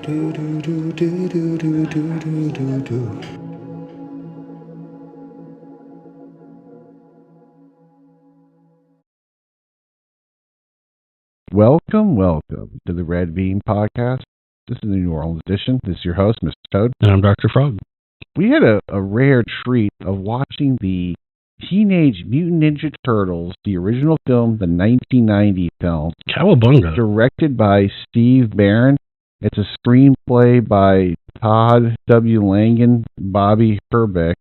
Do do do do do do do do do do. Welcome to the Red Bean Podcast. This is the New Orleans edition. This is your host, Mr. Toad. And I'm Dr. Frog. We had a rare treat of watching the Teenage Mutant Ninja Turtles, the original film, the 1990 film. Cowabunga. Directed by Steve Barron. It's a screenplay by Todd W. Langan, Bobby Herbeck,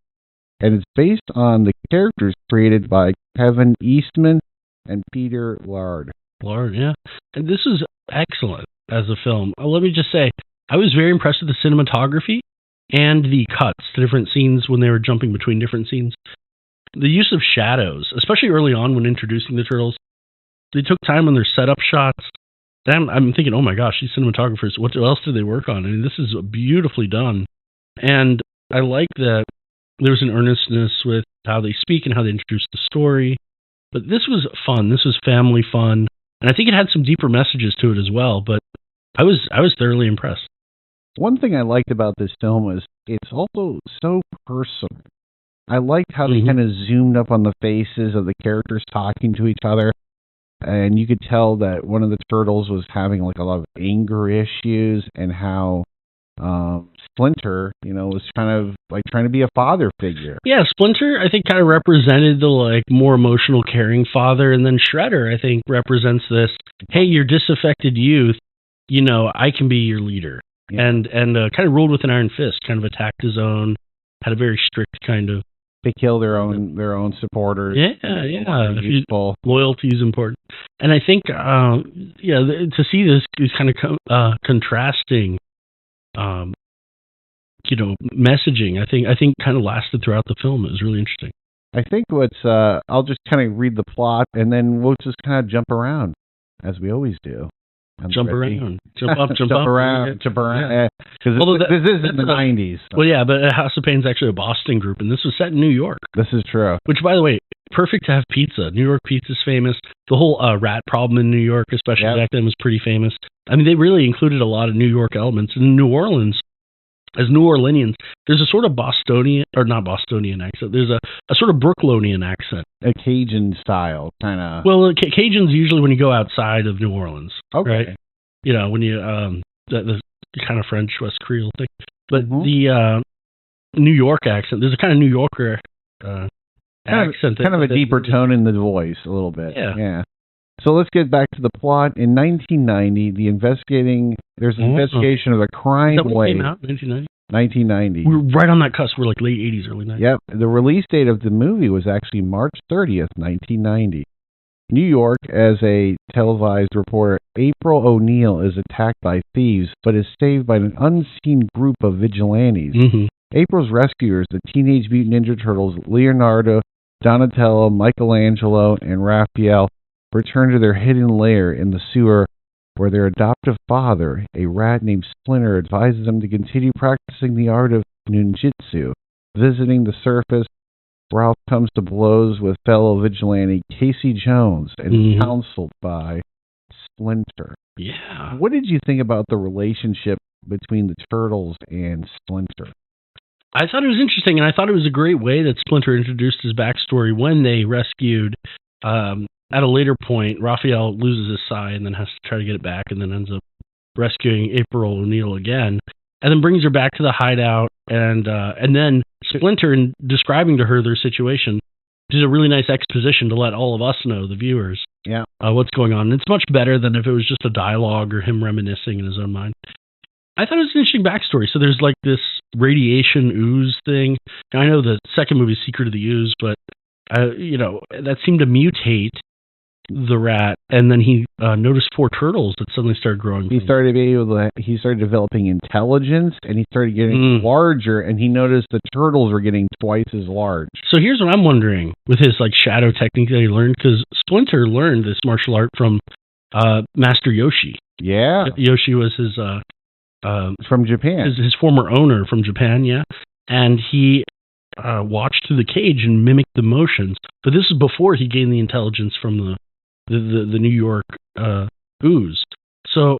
and it's based on the characters created by Kevin Eastman and Peter Laird. Lord, yeah. And this is excellent as a film. Let me just say, I was very impressed with the cinematography and the cuts to different scenes when they were jumping between different scenes. The use of shadows, especially early on when introducing the Turtles, they took time on their setup shots. And I'm thinking, oh my gosh, these cinematographers, what else did they work on? I mean, this is beautifully done. And I like that there's an earnestness with how they speak and how they introduce the story. But this was fun. This was family fun. And I think it had some deeper messages to it as well, but I was thoroughly impressed. One thing I liked about this film is it's also so personal. I liked how they kind of zoomed up on the faces of the characters talking to each other, and you could tell that one of the turtles was having like a lot of anger issues, and how Splinter, was kind of like trying to be a father figure. Yeah, Splinter, I think, kind of represented the like more emotional, caring father, and then Shredder, I think, represents this. Hey, you're disaffected youth. I can be your leader, and kind of ruled with an iron fist. Kind of attacked his own. Had a very strict kind of. They kill their own supporters. Yeah. Loyalty is important, and I think to see this is kind of contrasting. Messaging, I think kind of lasted throughout the film. It was really interesting. I think I'll just kind of read the plot, and then we'll just kind of jump around, as we always do. Jump around. Jump up, jump around. Because this is in the 90s. So. Well, yeah, but House of Pain is actually a Boston group, and this was set in New York. This is true. Which, by the way, perfect to have pizza. New York pizza's famous. The whole rat problem in New York, especially back then, was pretty famous. I mean, they really included a lot of New York elements. In New Orleans, as New Orleanians, there's a sort of Bostonian, or not Bostonian accent. There's a sort of Brooklynian accent. A Cajun style, kind of. Well, Cajun's usually when you go outside of New Orleans. Okay. Right? When you, the kind of French West Creole thing. But the New York accent, there's a kind of New Yorker accent. Kind of a deeper tone in the voice, a little bit. Yeah. So let's get back to the plot. In 1990, there's an investigation of a crime wave. Is that when it came out, 1990? 1990. We were right on that cusp. We're like late 80s, early 90s. Yep. The release date of the movie was actually March 30th, 1990. New York, as a televised reporter, April O'Neil is attacked by thieves, but is saved by an unseen group of vigilantes. April's rescuers, the Teenage Mutant Ninja Turtles, Leonardo, Donatello, Michelangelo, and Raphael, return to their hidden lair in the sewer, where their adoptive father, a rat named Splinter, advises them to continue practicing the art of ninjutsu. Visiting the surface, Ralph comes to blows with fellow vigilante Casey Jones and counseled by Splinter. Yeah. What did you think about the relationship between the Turtles and Splinter? I thought it was interesting, and I thought it was a great way that Splinter introduced his backstory when they rescued. At a later point, Raphael loses his sight and then has to try to get it back, and then ends up rescuing April O'Neil again, and then brings her back to the hideout, and then Splinter, in describing to her their situation, did a really nice exposition to let all of us know, the viewers, what's going on. And it's much better than if it was just a dialogue or him reminiscing in his own mind. I thought it was an interesting backstory. So there's like this radiation ooze thing. Now, I know the second movie is Secret of the Ooze, but that seemed to mutate the rat, and then he noticed 4 turtles that suddenly started growing. He started developing intelligence, and he started getting larger, and he noticed the turtles were getting twice as large. So here's what I'm wondering with his like shadow technique that he learned, because Splinter learned this martial art from Master Yoshi. Yeah, Yoshi was his from Japan. His former owner from Japan. Yeah, and he watched through the cage and mimicked the motions. But this is before he gained the intelligence from the New York Ooze. So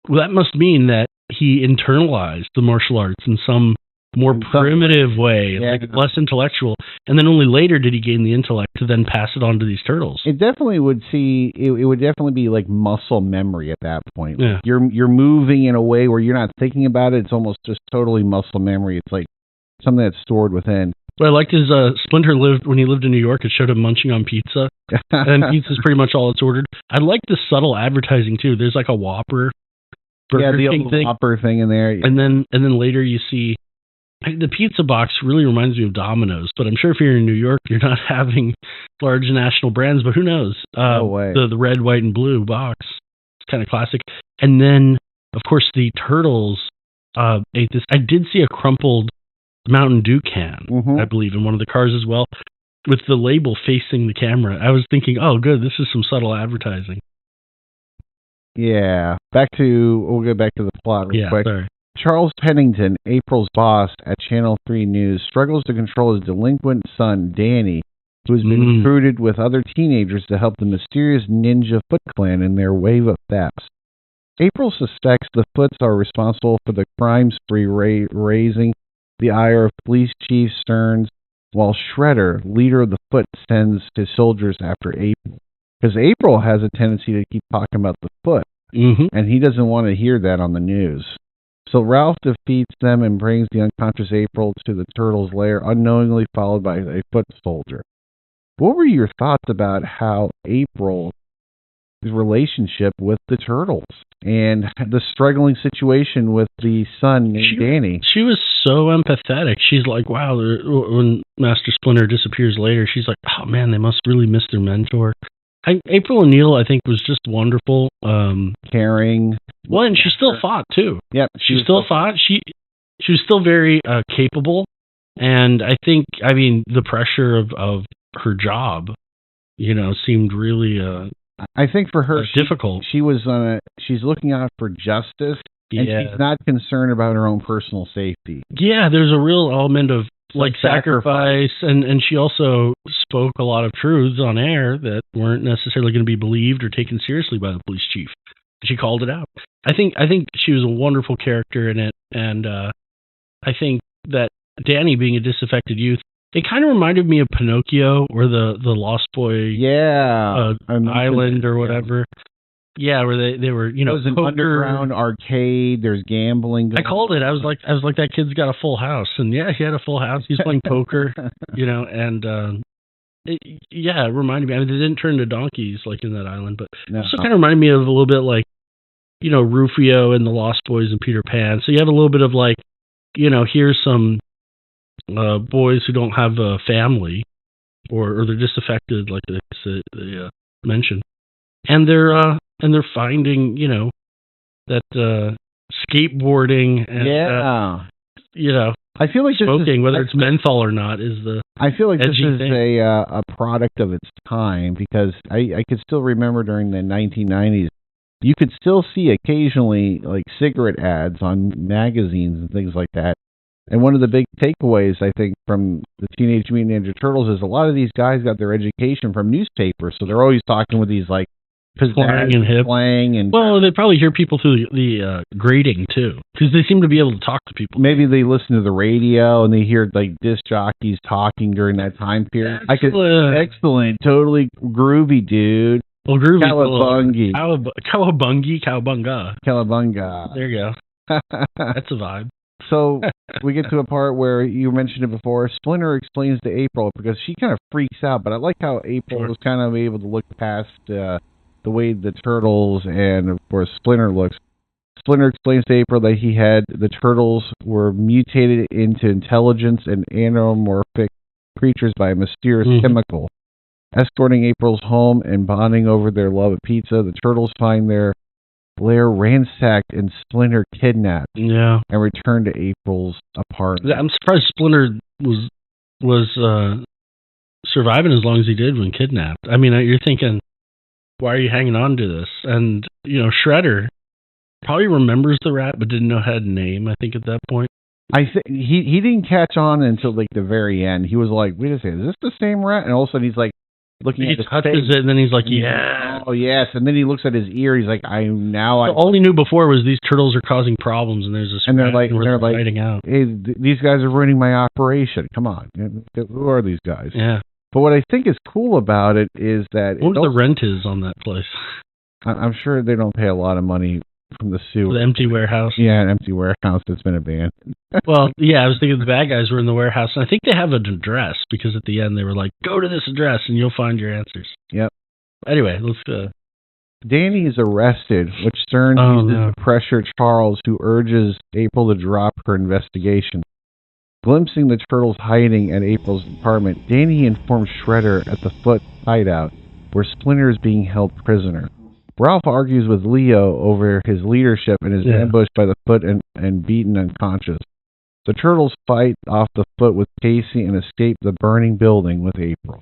that must mean that he internalized the martial arts in some more primitive way, like less intellectual, and then only later did he gain the intellect to then pass it on to these turtles. It definitely would it would definitely be like muscle memory at that point. Yeah. You're moving in a way where you're not thinking about it. It's almost just totally muscle memory. It's like something that's stored within. But I liked his Splinter when he lived in New York. It showed him munching on pizza, and pizza's pretty much all it's ordered. I like the subtle advertising too. There's like a Whopper, Burger King thing, Whopper thing in there, and then later you see. The pizza box really reminds me of Domino's, but I'm sure if you're in New York, you're not having large national brands, but who knows? No way. The red, white, and blue box. It's kind of classic. And then, of course, the Turtles ate this. I did see a crumpled Mountain Dew can, I believe, in one of the cars as well, with the label facing the camera. I was thinking, oh, good, this is some subtle advertising. Yeah. We'll get back to the plot real quick. Sorry. Charles Pennington, April's boss at Channel 3 News, struggles to control his delinquent son, Danny, who has been recruited with other teenagers to help the mysterious Ninja Foot Clan in their wave of thefts. April suspects the Foots are responsible for the crime spree, raising the ire of Police Chief Stearns, while Shredder, leader of the Foot, sends his soldiers after April. Because April has a tendency to keep talking about the Foot, and he doesn't want to hear that on the news. So Ralph defeats them and brings the unconscious April to the Turtles' lair, unknowingly followed by a foot soldier. What were your thoughts about how April's relationship with the Turtles and the struggling situation with the son named Danny? She was so empathetic. She's like, wow, when Master Splinter disappears later, she's like, oh man, they must really miss their mentor. April O'Neil, I think, was just wonderful. Caring. Well, and she still fought, too. Yep. She still fought. She was still very capable. And I think, the pressure of her job, seemed really I think for her, difficult. She's looking out for justice, and she's not concerned about her own personal safety. Yeah, there's a real element of sacrifice, and she also spoke a lot of truths on air that weren't necessarily going to be believed or taken seriously by the police chief. She called it out. I think she was a wonderful character in it, and I think that Danny being a disaffected youth, it kind of reminded me of Pinocchio or the Lost Boy island or whatever. Yeah, where they were, it was an underground arcade. There's gambling. I called it. I was like, that kid's got a full house, and yeah, he had a full house. He's playing poker, and it reminded me. They didn't turn into donkeys like in that island, but it also kind of reminded me of a little bit like, Rufio and the Lost Boys and Peter Pan. So you have a little bit of like, here's some boys who don't have a family, or they're disaffected, like they mentioned, and they're finding, that skateboarding and, I feel like smoking, whether it's menthol or not, is the I feel like this is thing. a product of its time, because I could still remember during the 1990s, you could still see occasionally like cigarette ads on magazines and things like that. And one of the big takeaways, I think, from the Teenage Mutant Ninja Turtles is a lot of these guys got their education from newspapers, so they're always talking with these like slang and hip. Well, they probably hear people through the grating too, because they seem to be able to talk to people. Maybe they listen to the radio and they hear like disc jockeys talking during that time period. Excellent, totally groovy, dude. Well, groovy. Cowabunga. There you go. That's a vibe. So we get to a part where you mentioned it before. Splinter explains to April, because she kind of freaks out, but I like how April was kind of able to look past the way the Turtles and, of course, Splinter looks. Splinter explains to April that the Turtles were mutated into intelligence and anamorphic creatures by a mysterious chemical. Escorting April's home and bonding over their love of pizza, the Turtles find their Lair ransacked and Splinter kidnapped. Yeah. And return to April's apartment. I'm surprised Splinter was surviving as long as he did when kidnapped. You're thinking, why are you hanging on to this? And, Shredder probably remembers the rat, but didn't know how to name, I think, at that point. I think he didn't catch on until like the very end. He was like, wait a second, is this the same rat? And all of a sudden he's like, looking He at his touches face. it, and then he's like, yeah. Oh, yes. And then he looks at his ear. He's like, All he knew before was these turtles are causing problems, and there's this. And they're like, fighting out. hey, these guys are ruining my operation. Come on. Who are these guys? Yeah. But what I think is cool about it is that... I wonder what the rent is on that place. I'm sure they don't pay a lot of money from the sewer. The empty warehouse. Yeah, an empty warehouse that's been abandoned. Well, yeah, I was thinking the bad guys were in the warehouse, and I think they have an address, because at the end they were like, go to this address and you'll find your answers. Yep. Anyway, let's... Danny is arrested, which Stern uses to pressure Charles, who urges April to drop her investigation. Glimpsing the turtles hiding at April's apartment, Danny informs Shredder at the Foot hideout, where Splinter is being held prisoner. Ralph argues with Leo over his leadership and is ambushed by the Foot and beaten unconscious. The turtles fight off the Foot with Casey and escape the burning building with April.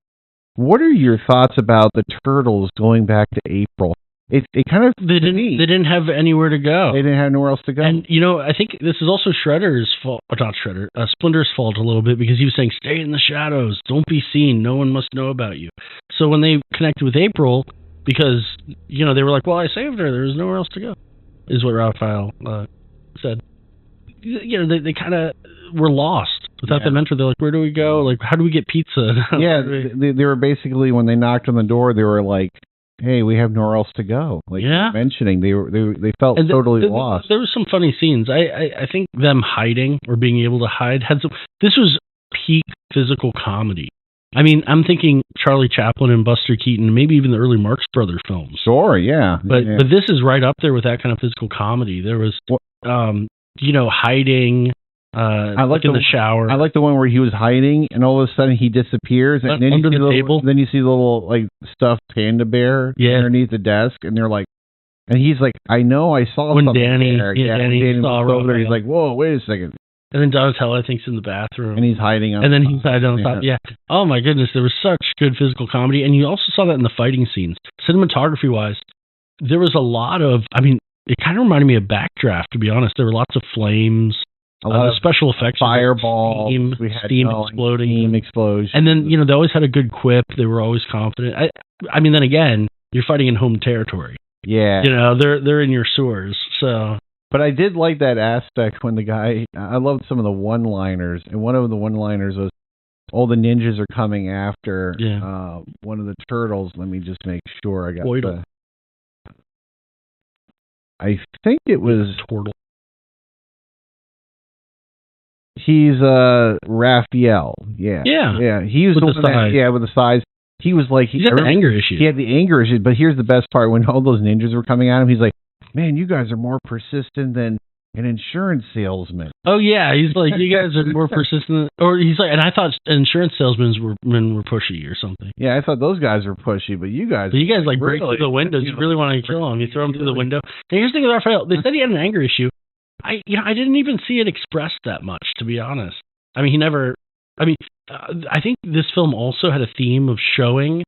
What are your thoughts about the turtles going back to April? It kind of... They didn't have anywhere to go. They didn't have nowhere else to go. And, I think this is also Shredder's fault, not Shredder, Splinter's fault a little bit, because he was saying, stay in the shadows, don't be seen, no one must know about you. So when they connected with April, because, they were like, well, I saved her, there's nowhere else to go, is what Raphael said. They kind of were lost. Without the mentor, they're like, where do we go? Like, how do we get pizza? Yeah, they were basically, when they knocked on the door, they were like, hey, we have nowhere else to go. Like mentioning, they felt totally lost. There were some funny scenes. I think them hiding or being able to hide had some. This was peak physical comedy. I mean, I'm thinking Charlie Chaplin and Buster Keaton, maybe even the early Marx Brothers films. Sure, yeah. But this is right up there with that kind of physical comedy. There was, hiding. I like in the shower. I like the one where he was hiding, and all of a sudden he disappears, and then under the table. Then you see the little stuffed panda bear underneath the desk, and they're like, and he's like, I know I saw when something Danny, there. Danny saw over there. He's like, whoa, wait a second. And then Donatello, I think, is in the bathroom, and he's hiding. And then he's hiding on top. Yeah. Oh my goodness, there was such good physical comedy, and you also saw that in the fighting scenes. Cinematography wise, there was a lot of. I mean, it kind of reminded me of Backdraft, to be honest. There were lots of flames. A lot of special effects, fireballs, steam exploding, steam explosion, and then they always had a good quip. They were always confident. I mean, then again, you're fighting in home territory. Yeah, they're in your sewers. So, but I did like that aspect when the guy. I loved some of the one-liners, and one of the one-liners was, "All the ninjas are coming after one of the turtles." Let me just make sure I got the. I think it was Turtle. He's Raphael. Yeah. He was with the size. with the size. He was like he had the anger issues. He had the anger issues, but here's the best part: when all those ninjas were coming at him, he's like, "Man, you guys are more persistent than an insurance salesman." Oh yeah, he's like, "You guys are more persistent," or he's like, and I thought insurance salesmen were pushy or something. Yeah, I thought those guys were pushy, but you guys like break through the windows. You really want to kill him. You throw him through the window. And here's the thing with Raphael: they said he had an anger issue. I didn't even see it expressed that much, to be honest. I mean, he never. I mean, I think this film also had a theme of showing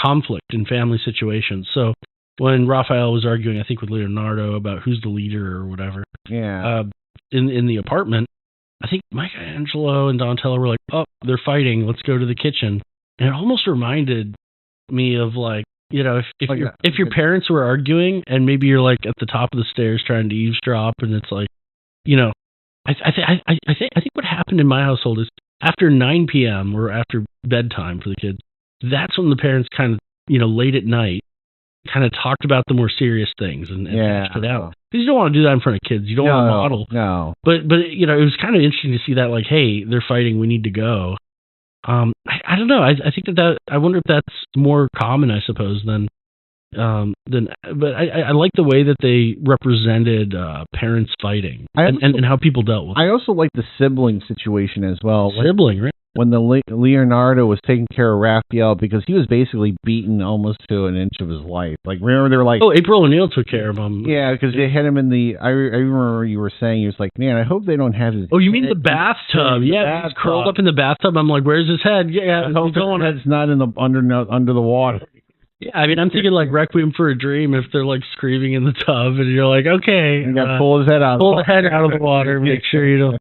conflict in family situations. So when Raphael was arguing, I think with Leonardo about who's the leader or whatever, in the apartment, I think Michelangelo and Donatello were like, "Oh, they're fighting. Let's go to the kitchen." And it almost reminded me of like, if your parents were arguing and maybe you're like at the top of the stairs trying to eavesdrop, and it's like, I think what happened in my household is after 9 p.m. or after bedtime for the kids, that's when the parents kind of, late at night, kind of talked about the more serious things and hashed it out. Because you don't want to do that in front of kids. You don't want to model. No. But it was kind of interesting to see that, like, hey, they're fighting, we need to go. I don't know. I think that I wonder if that's more common, I suppose, than but I like the way that they represented parents fighting and how people dealt with it. I also like the sibling situation as well. Sibling, right? When the Leonardo was taking care of Raphael, because he was basically beaten almost to an inch of his life. Like, remember, they were like... Oh, April O'Neil took care of him. Yeah, because they had him in the... I remember you were saying, he was like, man, I hope they don't have his... Oh, you mean the bathtub? Yeah, he's curled up in the bathtub. I'm like, where's his head? Yeah, I hope his head's not in the under the water. Yeah, I mean, I'm thinking like Requiem for a Dream if they're like screaming in the tub and you're like, okay. You got to pull his head out. Pull the head out of the water. Make sure you don't...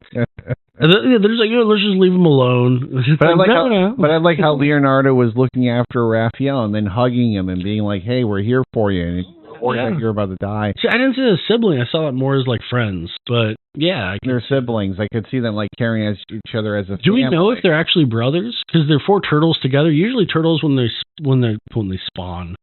And they're just like, let's just leave him alone. But I like how Leonardo was looking after Raphael and then hugging him and being like, "Hey, we're here for you." And you're about to die. See, I didn't see it as sibling. I saw it more as like friends. But yeah, they're siblings. I could see them like carrying each other as a. Do we know if they're actually brothers? Because they're 4 turtles together. Usually, turtles when they spawn.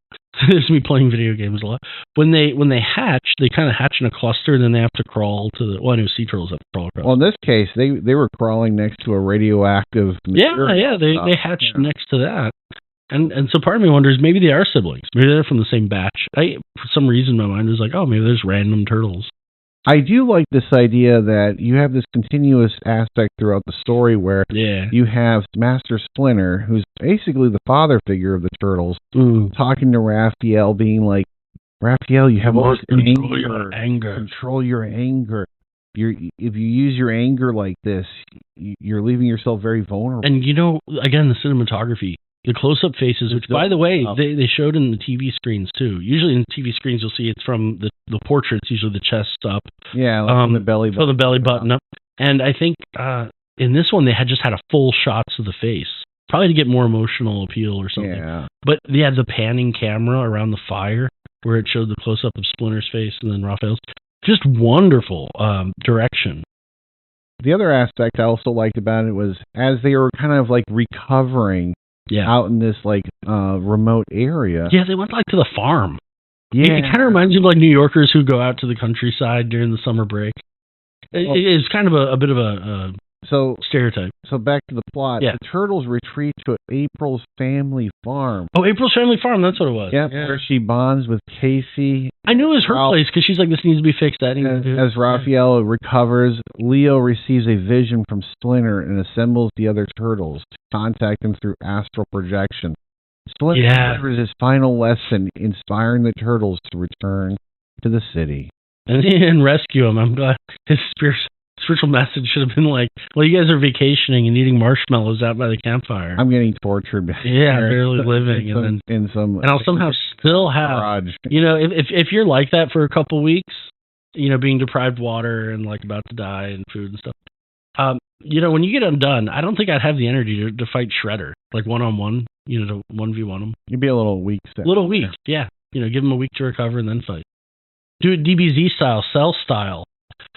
This is me playing video games a lot. When they hatch, they kind of hatch in a cluster, and then they have to crawl to the. Well, I know sea turtles have to crawl across. Well, in this case, they were crawling next to a radioactive material. Yeah, they hatched next to that. And so part of me wonders, maybe they are siblings. Maybe they're from the same batch. For some reason, my mind was like, oh, maybe there's random turtles. I do like this idea that you have this continuous aspect throughout the story where you have Master Splinter, who's basically the father figure of the turtles, talking to Raphael, being like, Raphael, you have all this anger. Control your anger. If you use your anger like this, you're leaving yourself very vulnerable. And again, the cinematography. The close-up faces, which, by the way, they showed in the TV screens, too. Usually in TV screens, you'll see it's from the portraits, usually the chest up. Yeah, like the belly button. So the belly button up. And I think in this one, they just had a full shots of the face, probably to get more emotional appeal or something. Yeah. But they had the panning camera around the fire, where it showed the close-up of Splinter's face and then Raphael's. Just wonderful direction. The other aspect I also liked about it was as they were kind of like recovering out in this like remote area. Yeah, they went like to the farm. Yeah. It kind of reminds me of like New Yorkers who go out to the countryside during the summer break. It's kind of a bit of a stereotype. So back to the plot. Yeah. The turtles retreat to April's family farm. Oh, April's family farm, that's what it was. Yeah, where she bonds with Casey. I knew it was her place because she's like, this needs to be fixed. As Raphael recovers, Leo receives a vision from Splinter and assembles the other turtles to contact him through astral projection. Splinter delivers his final lesson, inspiring the turtles to return to the city. And rescue him. I'm glad his spiritual message should have been like, well, you guys are vacationing and eating marshmallows out by the campfire. I'm getting tortured. Yeah, barely living. And I'll somehow still have, garage. If you're like that for a couple weeks, being deprived water and like about to die and food and stuff, when you get undone, I don't think I'd have the energy to fight Shredder, like one-on-one, to 1v1 him. You'd be a little weak. Yeah. Give him a week to recover and then fight. Do it DBZ style, Cell style.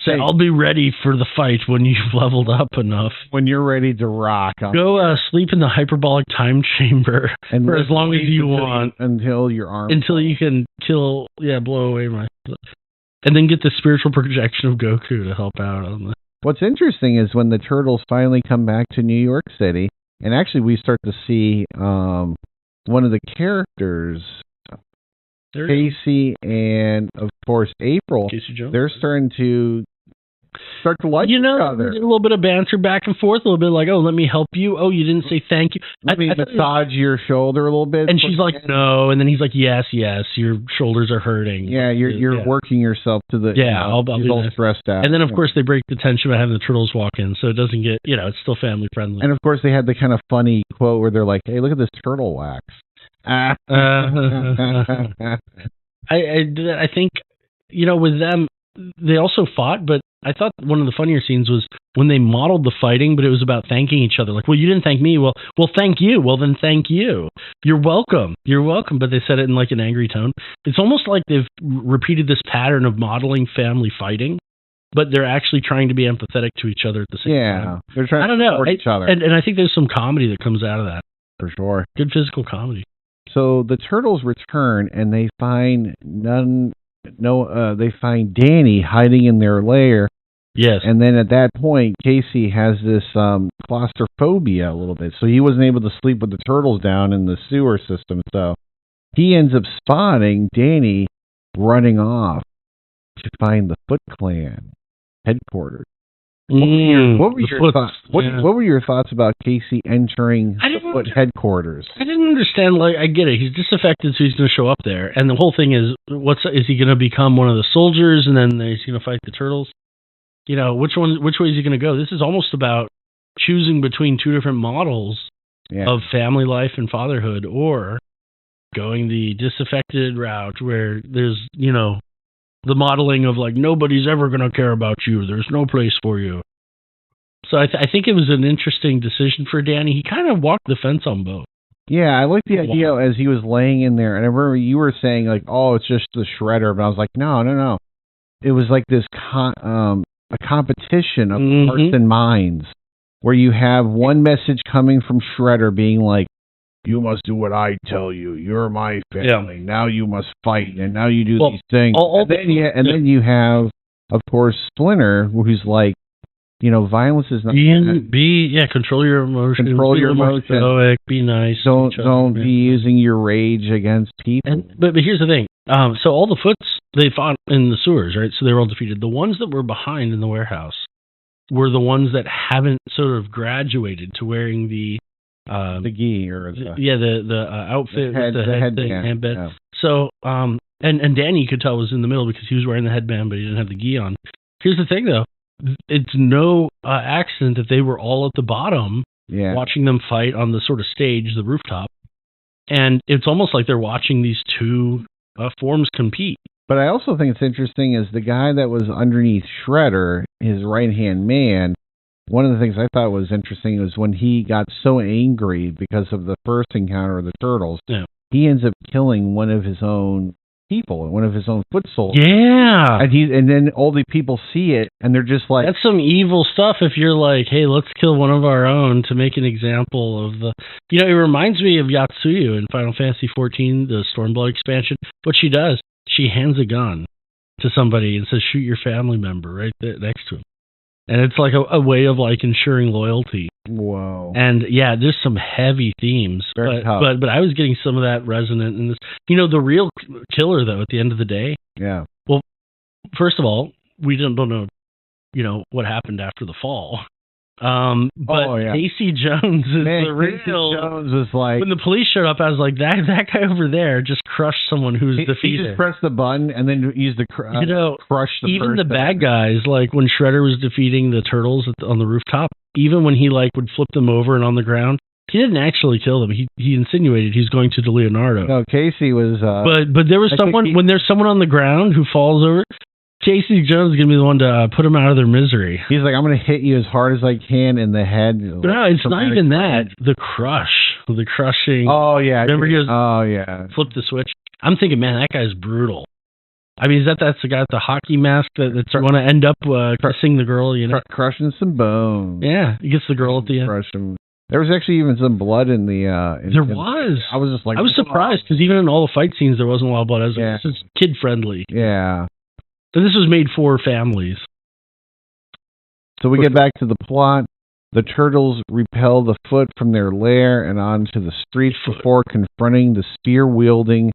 Say, I'll be ready for the fight when you've leveled up enough. When you're ready to rock. Go sleep in the hyperbolic time chamber for as long as you want. Until your arm. Until you can blow away my... And then get the spiritual projection of Goku to help out on the... What's interesting is when the turtles finally come back to New York City, and actually we start to see one of the characters... Casey and, of course, April, they're starting to like each other. A little bit of banter back and forth, a little bit like, oh, let me help you. Oh, you didn't say thank you. Let me massage your shoulder a little bit. And she's like, no. And then he's like, yes, your shoulders are hurting. Yeah, you're working yourself to the... I'll be all stressed out. And then, of course, they break the tension by having the turtles walk in, so it doesn't get, it's still family friendly. And, of course, they had the kind of funny quote where they're like, hey, look at this turtle wax. I think, with them, they also fought, but I thought one of the funnier scenes was when they modeled the fighting, but it was about thanking each other. Like, well, you didn't thank me. Well, thank you. Well, then thank you. You're welcome. You're welcome. But they said it in like an angry tone. It's almost like they've repeated this pattern of modeling family fighting, but they're actually trying to be empathetic to each other at the same time. They're trying to support each other. And I think there's some comedy that comes out of that. For sure. Good physical comedy. So the turtles return and they find they find Danny hiding in their lair. Yes. And then at that point, Casey has this claustrophobia a little bit. So he wasn't able to sleep with the turtles down in the sewer system. So he ends up spotting Danny running off to find the Foot Clan headquarters. What were your thoughts? What were your thoughts about Casey entering the Foot headquarters? I didn't understand. Like, I get it. He's disaffected, so he's going to show up there. And the whole thing is, is he going to become one of the soldiers, and then he's going to fight the turtles? Which way is he going to go? This is almost about choosing between two different models of family life and fatherhood, or going the disaffected route where there's, the modeling of like, nobody's ever going to care about you. There's no place for you. So I think it was an interesting decision for Danny. He kind of walked the fence on both. Yeah, I like the idea as he was laying in there. And I remember you were saying, like, oh, it's just the Shredder. But I was like, no. It was like this a competition of hearts and minds where you have one message coming from Shredder being like, you must do what I tell you. You're my family. Yeah. Now you must fight. And now you do these things. Then you have, of course, Splinter, who's like, violence is not... Control your emotions. Control your emotions. Stoic, be nice. Don't be using your rage against people. But here's the thing. So all the Foots, they fought in the sewers, right? So they were all defeated. The ones that were behind in the warehouse were the ones that haven't sort of graduated to wearing the gi or the outfit with the headband. Yeah. So and Danny, you could tell, was in the middle because he was wearing the headband, but he didn't have the gi on. Here's the thing, though. It's no accident that they were all at the bottom watching them fight on the sort of stage, the rooftop. And it's almost like they're watching these two forms compete. But I also think it's interesting is the guy that was underneath Shredder, his right-hand man, one of the things I thought was interesting was when he got so angry because of the first encounter of the Turtles, he ends up killing one of his own people, one of his own foot soldiers. Yeah. And then all the people see it, and they're just like... That's some evil stuff if you're like, hey, let's kill one of our own to make an example of the... it reminds me of Yatsuyu in Final Fantasy XIV, the Stormblood expansion. What she does, she hands a gun to somebody and says, shoot your family member right there next to him. And it's like a way of like ensuring loyalty. Whoa. And yeah, there's some heavy themes. But I was getting some of that resonant in this. The real killer though, at the end of the day. Yeah. Well, first of all, we don't know, what happened after the fall. Casey Jones is the real. Casey Jones was like, when the police showed up, I was like, that guy over there just crushed someone who's defeated. He just pressed the button and then used the crush the even person. The bad guys, like when Shredder was defeating the Turtles on the rooftop, even when he like would flip them over and on the ground, he didn't actually kill them. He insinuated he's going to Leonardo. No, Casey was. But there was someone when there's someone on the ground who falls over. Casey Jones is going to be the one to put them out of their misery. He's like, I'm going to hit you as hard as I can in the head. But no, it's not even that. The crushing. Oh, yeah. Remember he flipped the switch? I'm thinking, man, that guy's brutal. I mean, that's the guy with the hockey mask that's going to end up kissing the girl, Crushing some bones. Yeah, he gets the girl at the end. Crush him. There was actually even some blood in the... there was. I was just like... I was surprised, because even in all the fight scenes, there wasn't a lot of blood. I was like, this is kid-friendly. Yeah. So this was made for families. So we get back to the plot. The Turtles repel the Foot from their lair and onto the streets before confronting the spear-wielding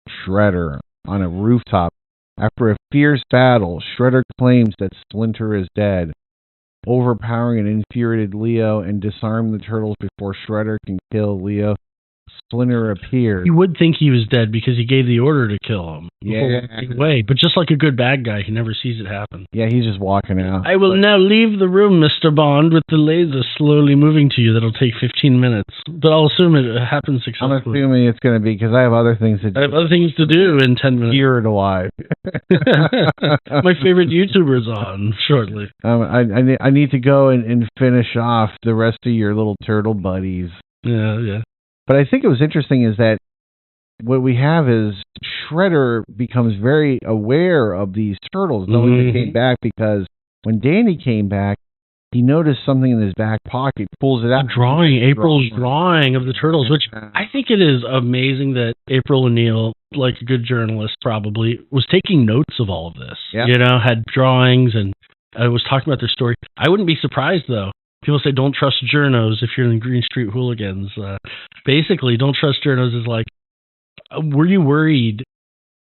Shredder on a rooftop. After a fierce battle, Shredder claims that Splinter is dead, overpowering an infuriated Leo and disarm the Turtles before Shredder can kill Leo. Splinter appears. You would think he was dead because he gave the order to kill him. Yeah. But just like a good bad guy, he never sees it happen. Yeah, he's just walking out. I will now leave the room, Mr. Bond, with the laser slowly moving to you. That'll take 15 minutes. But I'll assume it happens successfully. I'm assuming it's going to be because I have other things to do. I have other things to do in 10 minutes. You're alive. My favorite YouTuber's on shortly. I need to go and finish off the rest of your little turtle buddies. Yeah. But I think it was interesting is that what we have is Shredder becomes very aware of these turtles knowing they came back, because when Danny came back, he noticed something in his back pocket, pulls it out. April's drawing of the turtles, which I think it is amazing that April O'Neil, like a good journalist probably, was taking notes of all of this. Yeah. Had drawings and was talking about their story. I wouldn't be surprised, though. People say don't trust journos if you're in Green Street Hooligans. Basically, don't trust journos is like, were you worried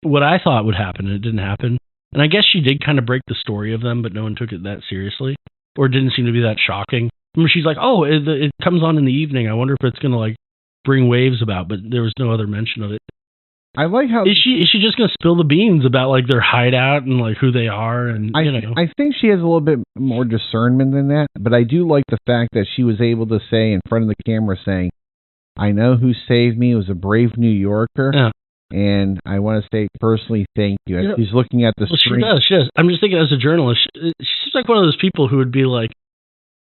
what I thought would happen and it didn't happen? And I guess she did kind of break the story of them, but no one took it that seriously, or it didn't seem to be that shocking. Remember, she's like, oh, it comes on in the evening. I wonder if it's going to like bring waves about, but there was no other mention of it. I like how is she just going to spill the beans about like their hideout and like who they are, and I think she has a little bit more discernment than that, but I do like the fact that she was able to say in front of the camera, saying, "I know who saved me. It was a brave New Yorker, and I want to say personally thank you." She's looking at the screen. She does. I'm just thinking, as a journalist, she seems like one of those people who would be like,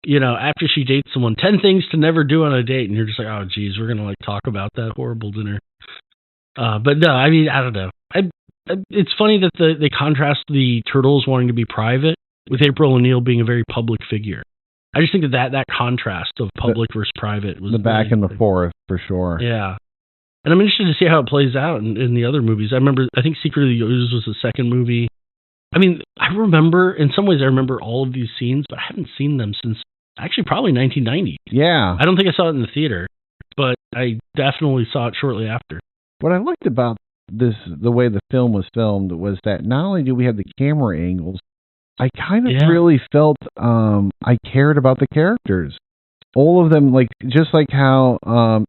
after she dates someone, 10 things to never do on a date, and you're just like, oh, geez, we're gonna talk about that horrible dinner. But no, I mean, I don't know. It's funny that they contrast the Turtles wanting to be private with April O'Neil being a very public figure. I just think that contrast of public versus private was the back and the forth for sure. Yeah. And I'm interested to see how it plays out in the other movies. I think Secret of the Ooze was the second movie. I mean, in some ways I remember all of these scenes, but I haven't seen them since actually probably 1990. Yeah. I don't think I saw it in the theater, but I definitely saw it shortly after. What I liked about the way the film was filmed, was that not only do we have the camera angles, I kind of really felt I cared about the characters. All of them, just like how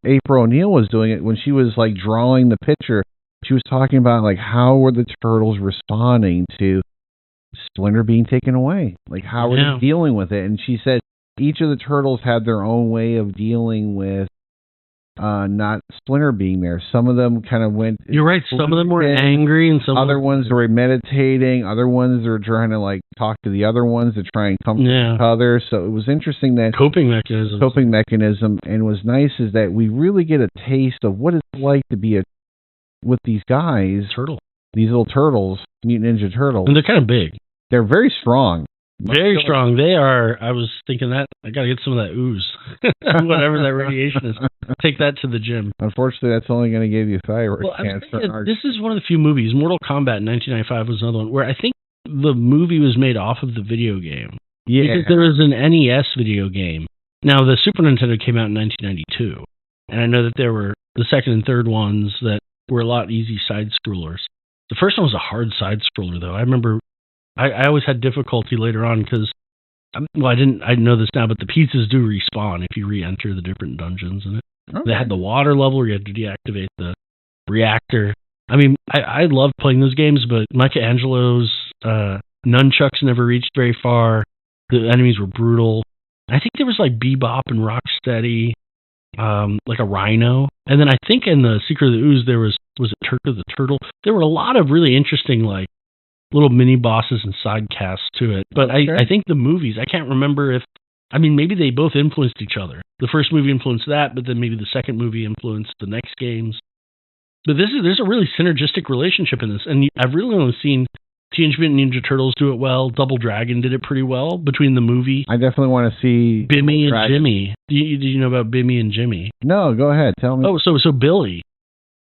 April O'Neil was doing it when she was drawing the picture. She was talking about how were the Turtles responding to Splinter being taken away? How were they dealing with it? And she said each of the Turtles had their own way of dealing with not Splinter being there. Some of them kind of went... You're right. Some of them were angry, and some other ones were meditating. Other ones were trying to talk to the other ones to try and comfort each other. So it was interesting that coping mechanism. And it was nice is that we really get a taste of what it's like to be with these guys, these little turtles, Mutant Ninja Turtles. And they're kind of big. They're very strong. Very strong. They are. I was thinking that I got to get some of that ooze, whatever that radiation is. Take that to the gym. Unfortunately, that's only going to give you thyroid cancer. This is one of the few movies. Mortal Kombat in 1995 was another one where I think the movie was made off of the video game. Yeah. Because there was an NES video game. Now, the Super Nintendo came out in 1992, and I know that there were the second and third ones that were a lot easy side scrollers. The first one was a hard side scroller, though. I remember. I always had difficulty later on because, I know this now, but the pizzas do respawn if you re-enter the different dungeons in it. Okay. They had the water level where you had to deactivate the reactor. I mean, I loved playing those games, but Michelangelo's nunchucks never reached very far. The enemies were brutal. I think there was Bebop and Rocksteady, a Rhino. And then I think in the Secret of the Ooze, there was it Turtle the Turtle? There were a lot of really interesting, little mini bosses and side casts to it. But I think the movies, I can't remember maybe they both influenced each other. The first movie influenced that, but then maybe the second movie influenced the next games. But there's a really synergistic relationship in this. And I've really only seen Teenage Mutant Ninja Turtles do it well. Double Dragon did it pretty well between the movie. I definitely want to see Bimmy and Jimmy. Do you know about Bimmy and Jimmy? No, go ahead. Tell me. Oh, so Billy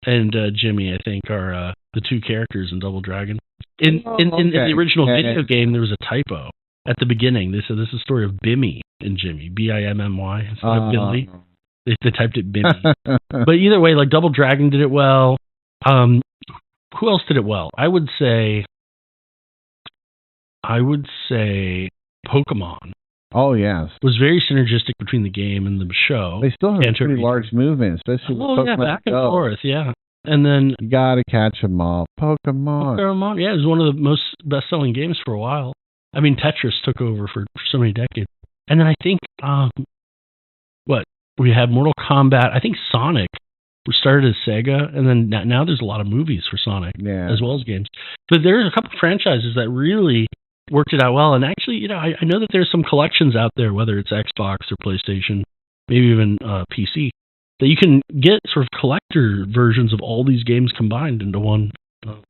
and Jimmy, I think, are the two characters in Double Dragon. In the original video game, there was a typo at the beginning. They said this is a story of Bimmy and Jimmy, Bimmy instead of Billy. They typed it Bimmy. But either way, Double Dragon did it well. Who else did it well? I would say Pokemon. Oh, yes. Was very synergistic between the game and the show. They still have pretty large movement, especially with Pokemon. Back and forth, yeah. And then you gotta catch them all. Pokemon. Yeah, it was one of the most best-selling games for a while. I mean, Tetris took over for so many decades. And then I think, we had Mortal Kombat. I think Sonic was started as Sega, and then now there's a lot of movies for Sonic, as well as games. But there's a couple of franchises that really worked it out well. And actually, I know that there's some collections out there, whether it's Xbox or PlayStation, maybe even PC, that you can get sort of collector versions of all these games combined into one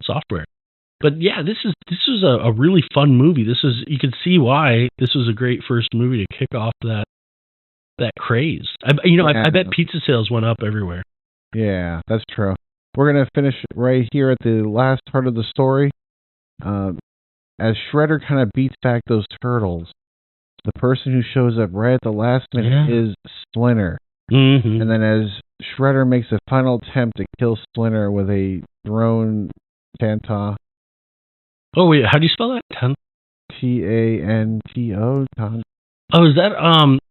software. But yeah, this was a really fun movie. You could see why this was a great first movie to kick off that craze. I bet pizza sales went up everywhere. Yeah, that's true. We're gonna finish right here at the last part of the story. As Shredder kind of beats back those turtles, the person who shows up right at the last minute is Splinter. Mm-hmm. And then as Shredder makes a final attempt to kill Splinter with a thrown Tanto. Oh, wait, how do you spell that? Tanto. Oh, is that,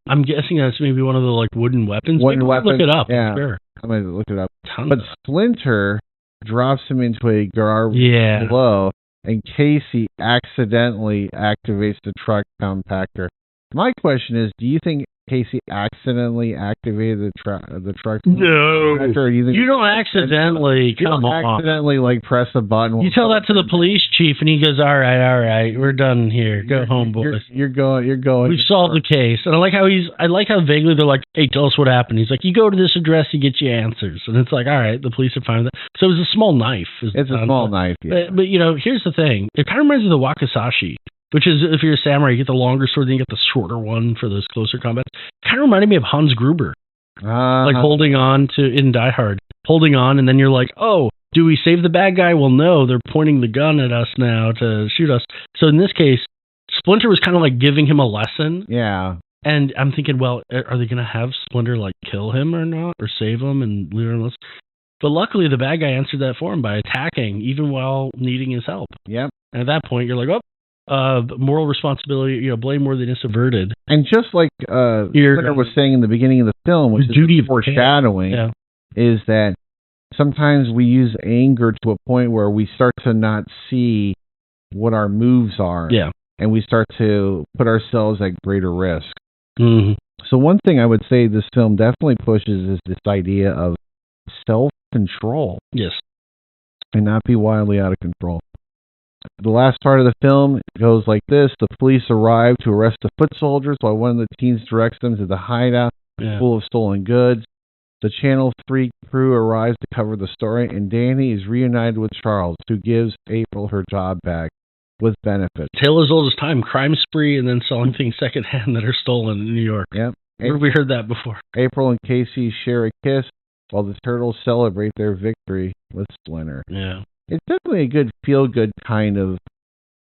I'm guessing that's maybe one of the, wooden weapons? Wooden weapon. Look it up. Yeah, sure. I'm going to look it up. Tanto. But Splinter drops him into a garbage below, and Casey accidentally activates the truck compactor. My question is, do you think Casey accidentally activated the truck. No, you don't accidentally. You don't accidentally like press a button. You tell that to the police chief, and he goes, "All right, we're done here. Go home, boys. You're going. We've solved the case." And I like how vaguely they're like, "Hey, tell us what happened." He's like, "You go to this address, you get your answers." And it's like, all right, the police are fine with that. So it was a small knife. It's a small knife. Yeah. But here's the thing. It kind of reminds me of the wakizashi, which is if you're a samurai, you get the longer sword, then you get the shorter one for those closer combats. Kind of reminded me of Hans Gruber, like holding on in Die Hard, holding on, and then you're like, oh, do we save the bad guy? Well, no, they're pointing the gun at us now to shoot us. So in this case, Splinter was kind of like giving him a lesson. Yeah. And I'm thinking, well, are they going to have Splinter like kill him or not, or save him and leave him? But luckily, the bad guy answered that for him by attacking, even while needing his help. Yep. And at that point, you're like, moral responsibility, blameworthiness averted. And just like Splinter was saying in the beginning of the film, which is foreshadowing, is that sometimes we use anger to a point where we start to not see what our moves are. Yeah. And we start to put ourselves at greater risk. Mm-hmm. So one thing I would say this film definitely pushes is this idea of self-control. Yes. And not be wildly out of control. The last part of the film goes like this. The police arrive to arrest the foot soldiers while one of the teens directs them to the hideout full of stolen goods. The Channel 3 crew arrives to cover the story, and Danny is reunited with Charles, who gives April her job back with benefits. Tale as old as time, crime spree, and then selling things secondhand that are stolen in New York. Yep. Where have we heard that before? April and Casey share a kiss while the Turtles celebrate their victory with Splinter. Yeah. It's definitely a good feel-good kind of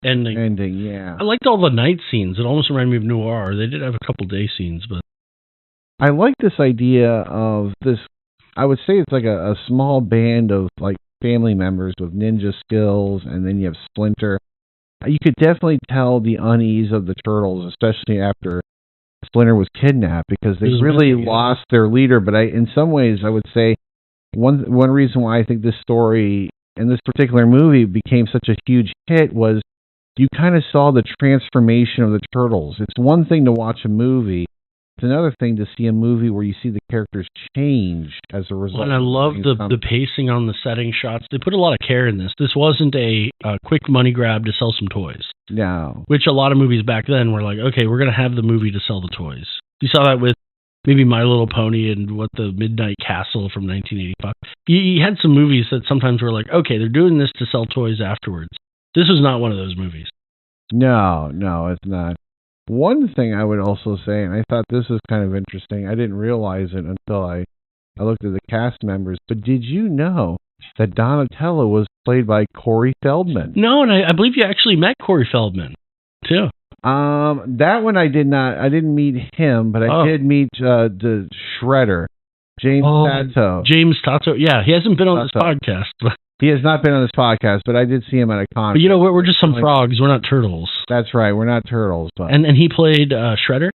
ending. Yeah. I liked all the night scenes. It almost reminded me of Noir. They did have a couple day scenes, but I like this idea of this. I would say it's like a small band of like family members with ninja skills, and then you have Splinter. You could definitely tell the unease of the Turtles, especially after Splinter was kidnapped, because they really lost their leader. But in some ways, I would say one reason why I think this story and this particular movie became such a huge hit was you kind of saw the transformation of the Turtles. It's one thing to watch a movie. It's another thing to see a movie where you see the characters change as a result. And I love the pacing on the setting shots. They put a lot of care in this. This wasn't a quick money grab to sell some toys. No. Which a lot of movies back then were like, okay, we're going to have the movie to sell the toys. You saw that with maybe My Little Pony and the Midnight Castle from 1985. You had some movies that sometimes were like, okay, they're doing this to sell toys afterwards. This was not one of those movies. No, it's not. One thing I would also say, and I thought this was kind of interesting, I didn't realize it until I looked at the cast members, but did you know that Donatello was played by Corey Feldman? No, and I believe you actually met Corey Feldman, too. That one I did not. I didn't meet him, but I did meet the Shredder, James Tanto. James Tanto, yeah. He hasn't been on this podcast, but... He has not been on this podcast, but I did see him at a con. But we're just some frogs. We're not turtles. That's right. We're not turtles. But... And he played Shredder?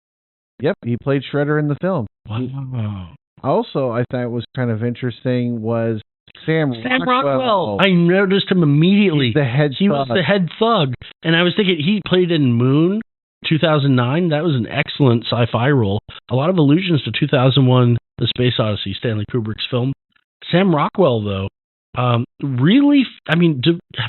Yep, he played Shredder in the film. Wow. Also, I thought was kind of interesting was Sam Rockwell. I noticed him immediately. He was the head thug. And I was thinking, he played in Moon, 2009. That was an excellent sci-fi role. A lot of allusions to 2001, The Space Odyssey, Stanley Kubrick's film. Sam Rockwell, though, really,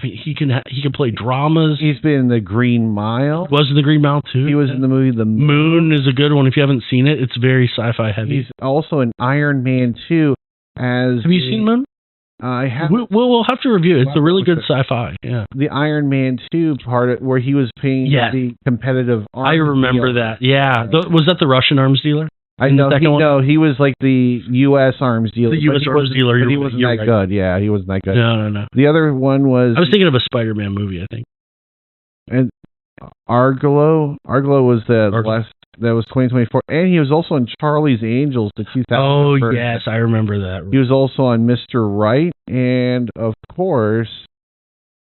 he can play dramas. He's been in The Green Mile. Was in The Green Mile too. He was in the movie The Moon is a good one. If you haven't seen it, it's very sci-fi heavy. He's also in Iron Man 2 as... Have you seen Moon? I have. We'll have to review it. It's a really good sci-fi. Yeah. The Iron Man 2 part where he was paying the competitive arms. I remember that. Yeah. Was that the Russian arms dealer? I know. He was like the U.S. arms dealer. The U.S. arms dealer. But he wasn't that good. Yeah, he wasn't that good. No. The other one was... I was thinking of a Spider-Man movie, I think. And Argolo was that was 2024. And he was also in Charlie's Angels, the 2000. Oh, yes, I remember that. He was also on Mr. Right. And, of course...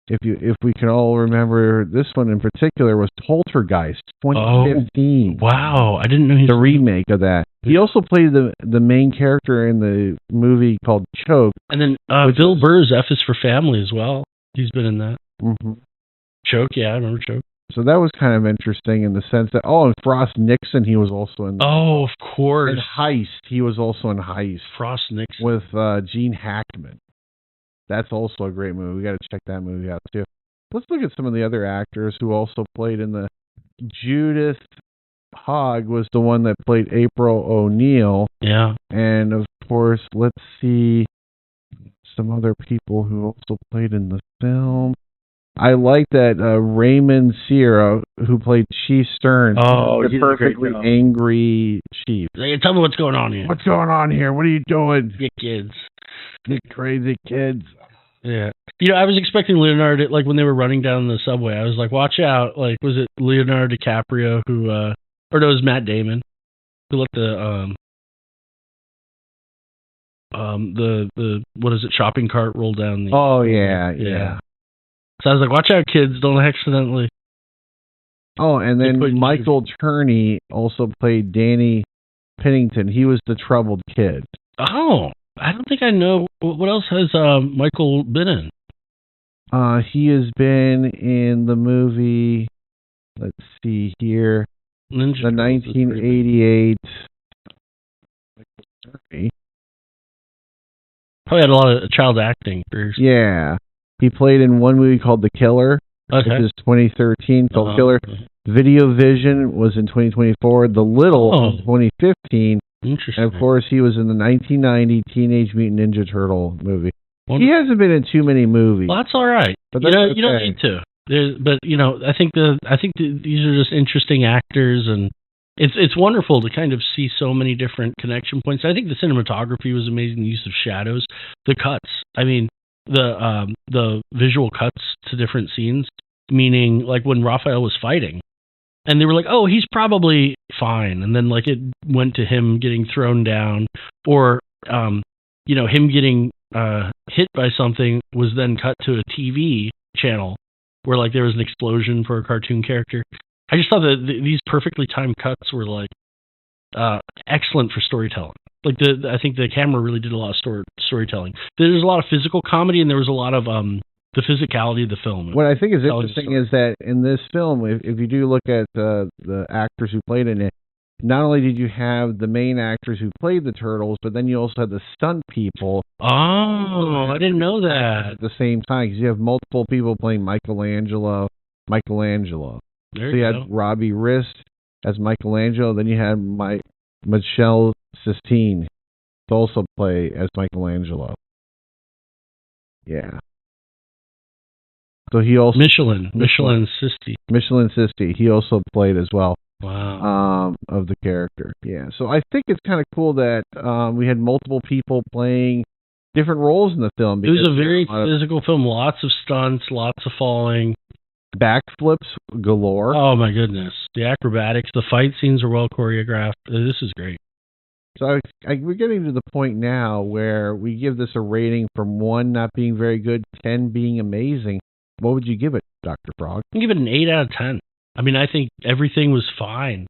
If we can all remember, this one in particular was Poltergeist, 2015. Wow, I didn't know the remake of that. He also played the main character in the movie called Choke. And then Bill Burr's F is for Family as well. He's been in that. Mm-hmm. Choke, yeah, I remember Choke. So that was kind of interesting in the sense that, and Frost Nixon, he was also in. Oh, of course. And Heist, he was also in Heist. Frost Nixon. With Gene Hackman. That's also a great movie. We got to check that movie out, too. Let's look at some of the other actors who also played in the... Judith Hogg was the one that played April O'Neil. Yeah. And, of course, let's see some other people who also played in the film. I like that Raymond Sierra, who played Chief Stern. The perfectly angry chief. Hey, tell me what's going on here. What's going on here? What are you doing? You kids. You crazy kids. Yeah. I was expecting Leonardo, like when they were running down the subway, I was like, watch out. Like, was it Leonardo DiCaprio who, or no, it was Matt Damon who let the what is it, shopping cart roll down the... Oh, yeah. So I was like, watch out, kids. Don't accidentally... Oh, and then Michael Turney also played Danny Pennington. He was the troubled kid. Oh, I don't think I know. What else has Michael been in? He has been in the movie, let's see here, the 1988... Probably had a lot of child acting careers. Yeah. He played in one movie called The Killer, which is 2013, called Killer. Video Vision was in 2024. The Little in 2015. Interesting. And, of course, he was in the 1990 Teenage Mutant Ninja Turtle movie. Wonderful. He hasn't been in too many movies. Well, that's all right. But you don't need to. But I think these are just interesting actors, and it's wonderful to kind of see so many different connection points. I think the cinematography was amazing. The use of shadows, the cuts. I mean, the visual cuts to different scenes. Meaning, like when Raphael was fighting, and they were like, "Oh, he's probably fine," and then like it went to him getting thrown down, or him getting hit by something was then cut to a TV channel where like there was an explosion for a cartoon character. I just thought that these perfectly timed cuts were like excellent for storytelling. Like I think the camera really did a lot of storytelling. There's a lot of physical comedy, and there was a lot of the physicality of the film. What I think is interesting is that in this film, if you do look at the actors who played in it, not only did you have the main actors who played the Turtles, but then you also had the stunt people. Oh, I didn't know that. At the same time, because you have multiple people playing Michelangelo. There you had Robbie Rist as Michelangelo, then you had Michelle Sistine to also play as Michelangelo. Yeah. So he also Michelin Sisti. He also played as well. Wow. Of the character. Yeah. So I think it's kind of cool that we had multiple people playing different roles in the film. It was a very physical film. Lots of stunts, lots of falling. Backflips galore. Oh my goodness. The acrobatics, the fight scenes are well choreographed. This is great. So we're getting to the point now where we give this a rating from 1 not being very good, 10 being amazing. What would you give it, Dr. Frog? I'd give it an 8 out of 10. I mean, I think everything was fine.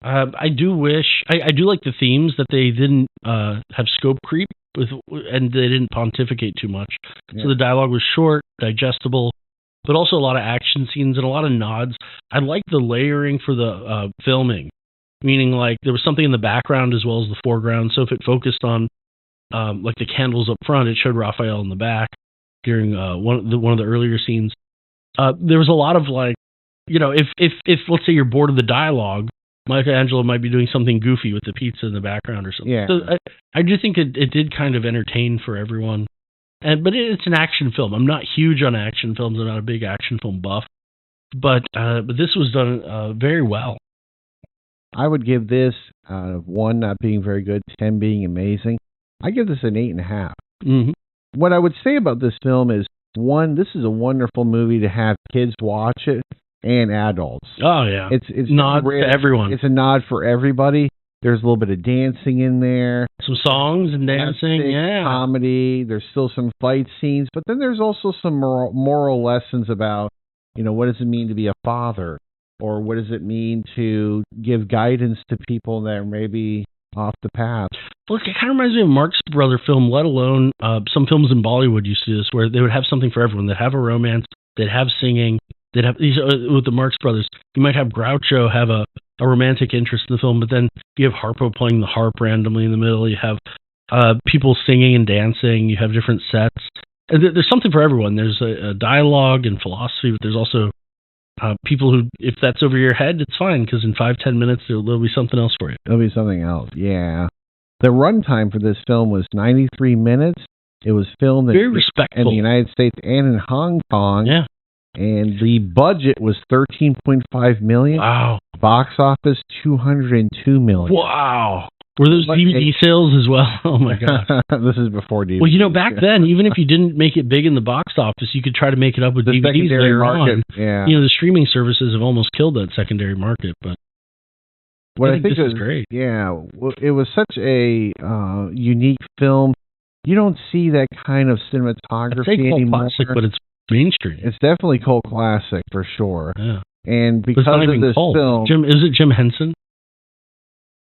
I do like the themes that they didn't have scope creep with, and they didn't pontificate too much. Yeah. So the dialogue was short, digestible, but also a lot of action scenes and a lot of nods. I like the layering for the filming, meaning like there was something in the background as well as the foreground. So if it focused on like the candles up front, it showed Raphael in the back during one of the earlier scenes. There was a lot of like, if let's say you're bored of the dialogue, Michelangelo might be doing something goofy with the pizza in the background or something. Yeah. So I do think it did kind of entertain for everyone. But it's an action film. I'm not huge on action films. I'm not a big action film buff. But this was done very well. I would give this 1 not being very good, 10 being amazing. I give this an 8.5. Mm-hmm. What I would say about this film is, 1, this is a wonderful movie to have kids watch it and adults. Oh, yeah. It's nod to everyone. It's a nod for everybody. There's a little bit of dancing in there. Some songs and dancing, yeah. Comedy. There's still some fight scenes. But then there's also some moral lessons about, what does it mean to be a father? Or what does it mean to give guidance to people that are maybe off the path? Look, it kind of reminds me of Marx Brother film, let alone some films in Bollywood you see this, where they would have something for everyone. They'd have a romance, they'd have singing, they'd have these with the Marx Brothers. You might have Groucho have a romantic interest in the film, but then you have Harpo playing the harp randomly in the middle. You have people singing and dancing. You have different sets. And there's something for everyone. There's a dialogue and philosophy, but there's also people who, if that's over your head, it's fine, because in 5-10 minutes there'll be something else for you. There'll be something else, yeah. The runtime for this film was 93 minutes. It was filmed Very respectful. in the United States and in Hong Kong. Yeah. And the budget was $13.5 million. Wow. Box office, $202 million. Wow. Were those DVD sales as well? Oh my God. This is before DVD. Well, back then, even if you didn't make it big in the box office, you could try to make it up with the DVDs later market, on. Yeah. The streaming services have almost killed that secondary market, but I think this is great. Yeah. Well, it was such a unique film. You don't see that kind of cinematography anymore. Classic, but it's mainstream. It's definitely cult classic for sure. Yeah. And because of this film, is it Jim Henson?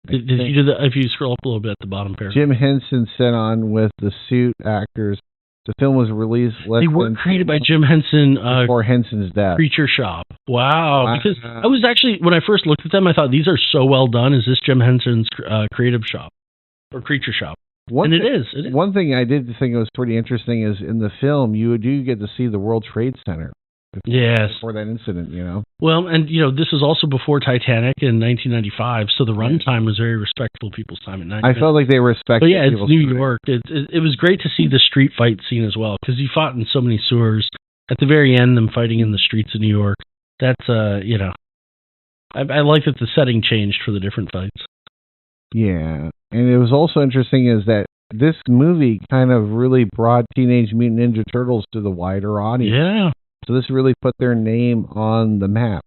Did you do that? If you scroll up a little bit at the bottom paragraph. Jim Henson sat on with the suit actors. The film was released They were created by Jim Henson before Henson's death. Creature Shop. Wow. Because I was actually, when I first looked at them, I thought, these are so well done. Is this Jim Henson's creative shop or Creature Shop? It is. One thing I did think was pretty interesting is in the film, you do get to see the World Trade Center. Before that incident, Well, and, this was also before Titanic in 1995, so the runtime was very respectful of people's time at 90 minutes. I felt like they respected But yeah, it's New York. It was great to see the street fight scene as well, because he fought in so many sewers. At the very end, them fighting in the streets of New York. That's, I like that the setting changed for the different fights. Yeah, and it was also interesting is that this movie kind of really brought Teenage Mutant Ninja Turtles to the wider audience. Yeah. So this really put their name on the map.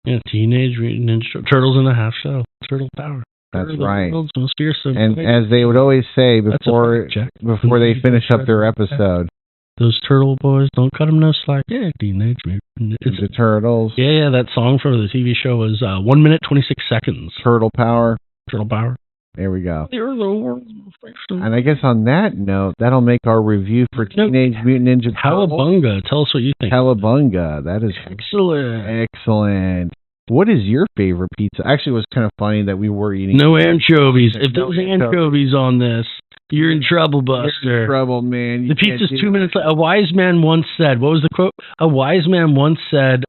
Yeah, Teenage Mutant Ninja Turtles in a half shell. Turtle power. That's right. The world's most fearsome. And as they would always say before they finish up their episode, those turtle boys, don't cut them no slack. Yeah, Teenage Mutant Ninja Turtles. Yeah, that song from the TV show was 1 minute 26 seconds. Turtle power. Turtle power. There we go. You're the world's most fearsome. And I guess on that note, that'll make our review for Teenage Mutant Ninja Turtles. Cowabunga. Tell us what you think. Cowabunga. That is excellent. Excellent. What is your favorite pizza? Actually, it was kind of funny that we were eating. No anchovies. If there's anchovies on this, you're in trouble, Buster. You're in trouble, man. The pizza's 2 minutes late. A wise man once said, what was the quote? A wise man once said,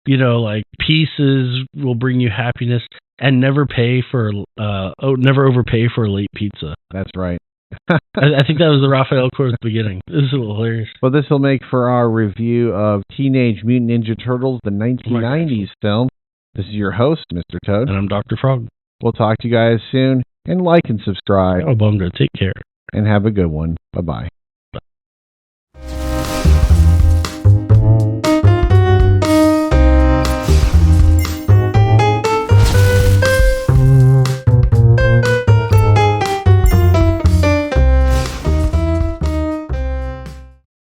pieces will bring you happiness and never overpay for a late pizza. That's right. I think that was the Raphael quote at the beginning. This is hilarious. Well, this will make for our review of Teenage Mutant Ninja Turtles, the 1990s film. This is your host, Mr. Toad. And I'm Dr. Frog. We'll talk to you guys soon. And like and subscribe. Oh, Bunga. Take care. And have a good one. Bye-bye.